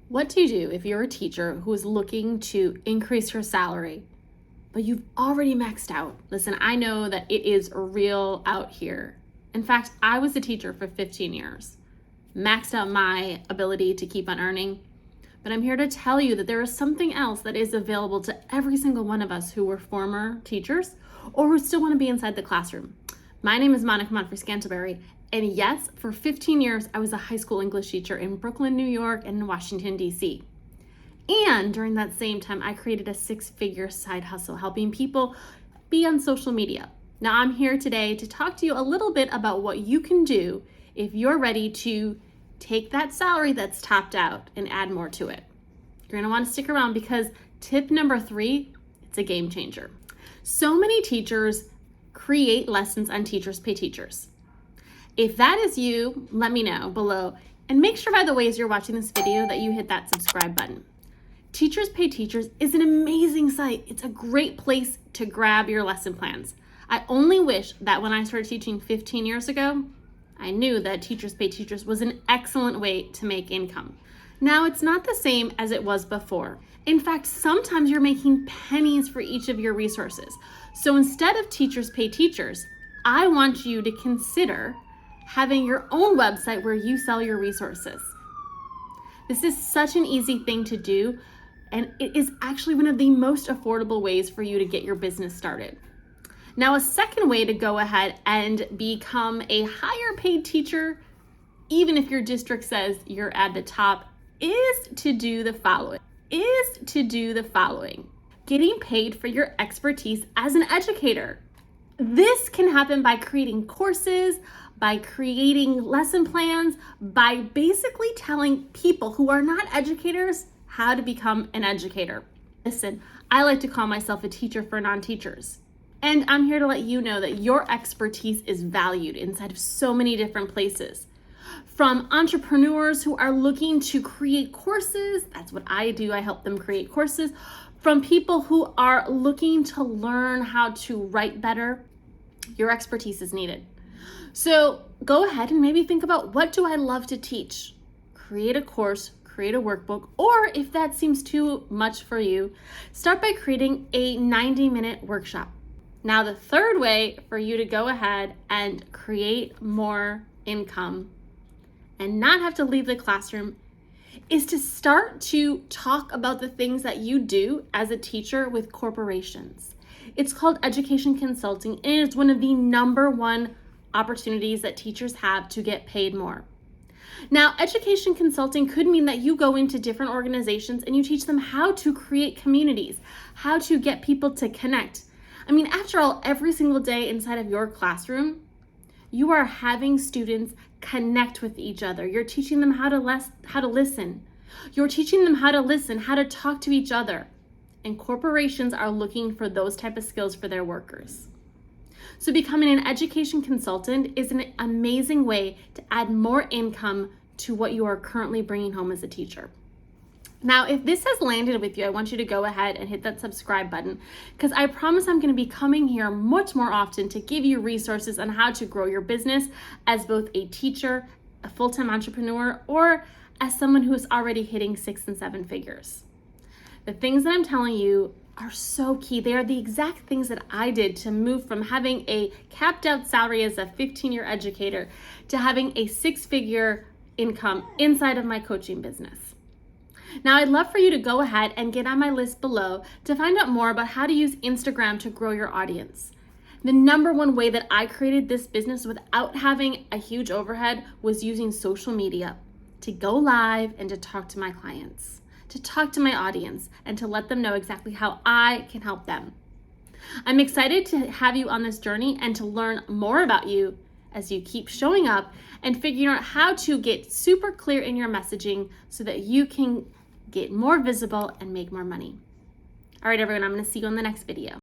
What do you do if you're a teacher who is looking to increase your salary, but you've already maxed out? Listen, I know that it is real out here. In fact, I was a teacher for 15 years, maxed out my ability to keep on earning. But I'm here to tell you that there is something else that is available to every single one of us who were former teachers or who still want to be inside the classroom. My name is Monfre, and yes, for 15 years, I was a high school English teacher in Brooklyn, New York, and in Washington, D.C. And during that same time, I created a 6-figure side hustle, helping people be on social media. Now, I'm here today to talk to you a little bit about what you can do if you're ready to take that salary that's topped out and add more to it. You're gonna wanna stick around because tip number 3, it's a game changer. So many teachers create lessons on Teachers Pay Teachers. If that is you, let me know below. And make sure, by the way, as you're watching this video, that you hit that subscribe button. Teachers Pay Teachers is an amazing site. It's a great place to grab your lesson plans. I only wish that when I started teaching 15 years ago, I knew that Teachers Pay Teachers was an excellent way to make income. Now, it's not the same as it was before. In fact, sometimes you're making pennies for each of your resources. So instead of Teachers Pay Teachers, I want you to consider having your own website where you sell your resources. This is such an easy thing to do, and it is actually one of the most affordable ways for you to get your business started. Now, a second way to go ahead and become a higher paid teacher, even if your district says you're at the top, is to do the following. Getting paid for your expertise as an educator. This can happen by creating courses, by creating lesson plans, by basically telling people who are not educators how to become an educator. Listen, I like to call myself a teacher for non-teachers. And I'm here to let you know that your expertise is valued inside of so many different places. From entrepreneurs who are looking to create courses, that's what I do, I help them create courses. From people who are looking to learn how to write better, your expertise is needed. So go ahead and maybe think about, what do I love to teach? Create a course, create a workbook, or if that seems too much for you, start by creating a 90-minute workshop. Now, the third way for you to go ahead and create more income and not have to leave the classroom is to start to talk about the things that you do as a teacher with corporations. It's called education consulting, and it's one of the #1 opportunities that teachers have to get paid more. Now, education consulting could mean that you go into different organizations and you teach them how to create communities, how to get people to connect. I mean, after all, every single day inside of your classroom, you are having students connect with each other. You're teaching them how to listen. You're teaching them how to listen, how to talk to each other. And corporations are looking for those type of skills for their workers. So becoming an education consultant is an amazing way to add more income to what you are currently bringing home as a teacher. Now, if this has landed with you, I want you to go ahead and hit that subscribe button, because I promise I'm going to be coming here much more often to give you resources on how to grow your business as both a teacher, a full-time entrepreneur, or as someone who is already hitting 6 and 7 figures. The things that I'm telling you are so key. They are the exact things that I did to move from having a capped out salary as a 15-year educator to having a 6-figure income inside of my coaching business. Now, I'd love for you to go ahead and get on my list below to find out more about how to use Instagram to grow your audience. The #1 way that I created this business without having a huge overhead was using social media to go live and to talk to my clients, to talk to my audience, and to let them know exactly how I can help them. I'm excited to have you on this journey and to learn more about you as you keep showing up and figuring out how to get super clear in your messaging so that you can get more visible and make more money. All right, everyone, I'm going to see you in the next video.